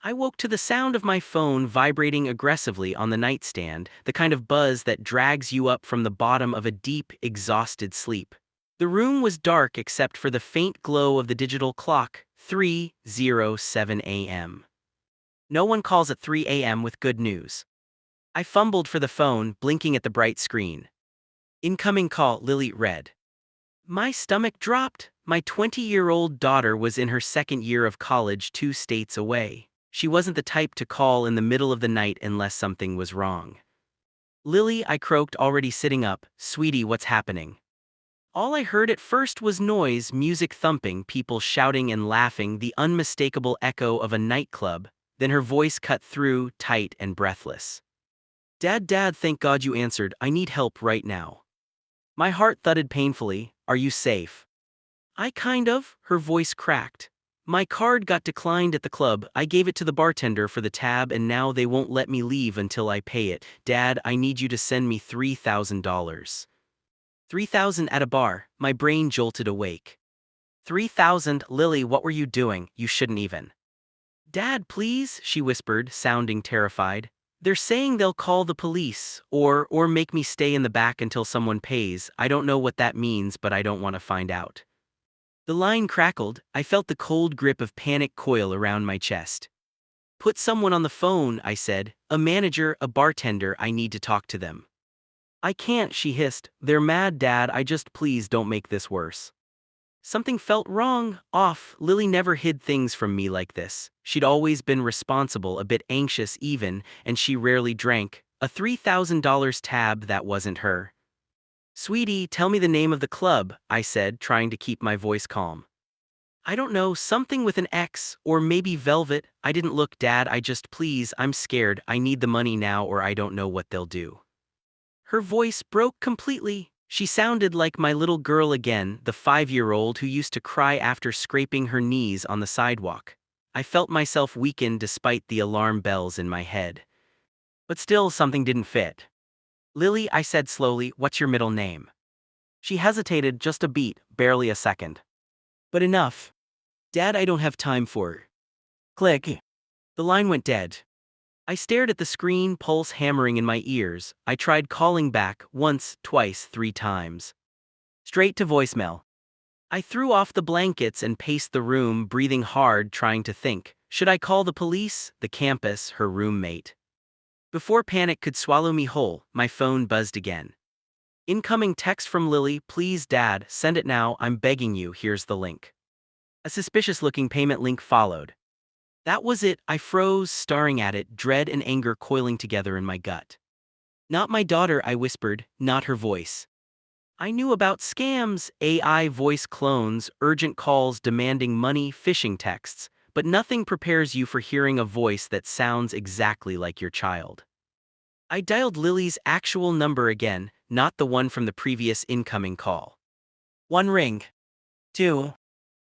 I woke to the sound of my phone vibrating aggressively on the nightstand, the kind of buzz that drags you up from the bottom of a deep, exhausted sleep. The room was dark except for the faint glow of the digital clock, 3:07 a.m. No one calls at 3 a.m. with good news. I fumbled for the phone, blinking at the bright screen. Incoming call, Lily read. My stomach dropped. My 20-year-old daughter was in her second year of college 2 states away. She wasn't the type to call in the middle of the night unless something was wrong. Lily, I croaked, already sitting up. Sweetie, what's happening? All I heard at first was noise, music thumping, people shouting and laughing, the unmistakable echo of a nightclub. Then her voice cut through, tight and breathless. Dad, thank God you answered. I need help right now. My heart thudded painfully. Are you safe? Her voice cracked. My card got declined at the club. I gave it to the bartender for the tab and now they won't let me leave until I pay it. Dad, I need you to send me $3,000. 3,000 at a bar. My brain jolted awake. 3,000, Lily, what were you doing? You shouldn't even. Dad, please, she whispered, sounding terrified. They're saying they'll call the police, or make me stay in the back until someone pays. I don't know what that means, but I don't want to find out. The line crackled. I felt the cold grip of panic coil around my chest. Put someone on the phone, I said. A manager, a bartender, I need to talk to them. I can't, she hissed. They're mad, Dad, please don't make this worse. Something felt wrong, off. Lily never hid things from me like this. She'd always been responsible, a bit anxious even, and she rarely drank. A $3,000 tab, that wasn't her. Sweetie, tell me the name of the club, I said, trying to keep my voice calm. I don't know, something with an X, or maybe Velvet. I didn't look, Dad, please, I'm scared. I need the money now or I don't know what they'll do. Her voice broke completely. She sounded like my little girl again, the 5-year-old who used to cry after scraping her knees on the sidewalk. I felt myself weaken despite the alarm bells in my head. But still, something didn't fit. Lily, I said slowly, what's your middle name? She hesitated just a beat, barely a second. But enough. Dad, I don't have time for. Click. The line went dead. I stared at the screen, pulse hammering in my ears. I tried calling back, once, twice, 3 times. Straight to voicemail. I threw off the blankets and paced the room, breathing hard, trying to think. Should I call the police, the campus, her roommate? Before panic could swallow me whole, my phone buzzed again. Incoming text from Lily, please Dad, send it now, I'm begging you, here's the link. A suspicious-looking payment link followed. That was it. I froze, staring at it, dread and anger coiling together in my gut. Not my daughter, I whispered, not her voice. I knew about scams, AI voice clones, urgent calls demanding money, phishing texts, but nothing prepares you for hearing a voice that sounds exactly like your child. I dialed Lily's actual number again, not the one from the previous incoming call. 1 ring. 2.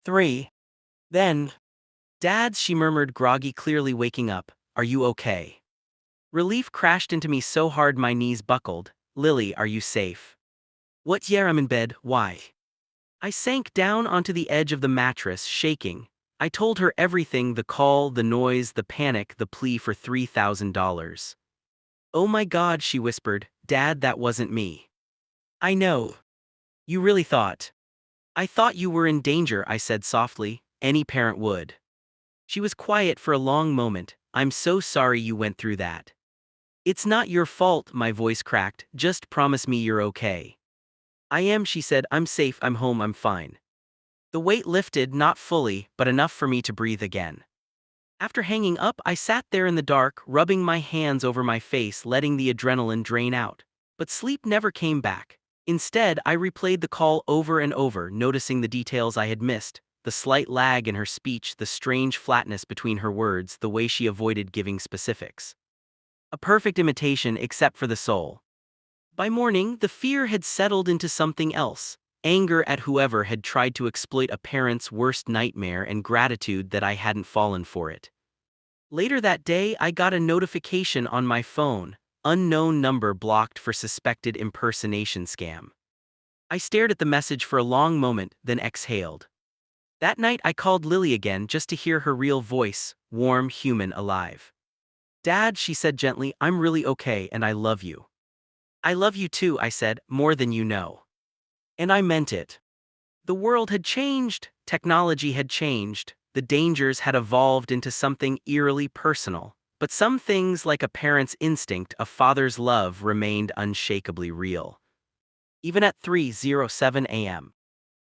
3. Then, Dad, she murmured, groggy, clearly waking up. Are you okay? Relief crashed into me so hard my knees buckled. Lily, are you safe? What? Yeah, I'm in bed. Why? I sank down onto the edge of the mattress, shaking. I told her everything, the call, the noise, the panic, the plea for $3,000. Oh my God, she whispered. Dad, that wasn't me. I know. You really thought. I thought you were in danger, I said softly. Any parent would. She was quiet for a long moment. I'm so sorry you went through that. It's not your fault, my voice cracked. Just promise me you're okay. I am, she said. I'm safe, I'm home, I'm fine. The weight lifted, not fully, but enough for me to breathe again. After hanging up, I sat there in the dark, rubbing my hands over my face, letting the adrenaline drain out. But sleep never came back. Instead, I replayed the call over and over, noticing the details I had missed. The slight lag in her speech, the strange flatness between her words, the way she avoided giving specifics. A perfect imitation except for the soul. By morning, the fear had settled into something else. Anger at whoever had tried to exploit a parent's worst nightmare and gratitude that I hadn't fallen for it. Later that day, I got a notification on my phone. Unknown number blocked for suspected impersonation scam. I stared at the message for a long moment, then exhaled. That night I called Lily again just to hear her real voice. warm, human, alive. "Dad," she said gently, "I'm really okay and I love you." "I love you too," I said, "more than you know." And I meant it. The world had changed, technology had changed, the dangers had evolved into something eerily personal. But some things, like a parent's instinct, a father's love, remained unshakably real. Even at 3:07 a.m.,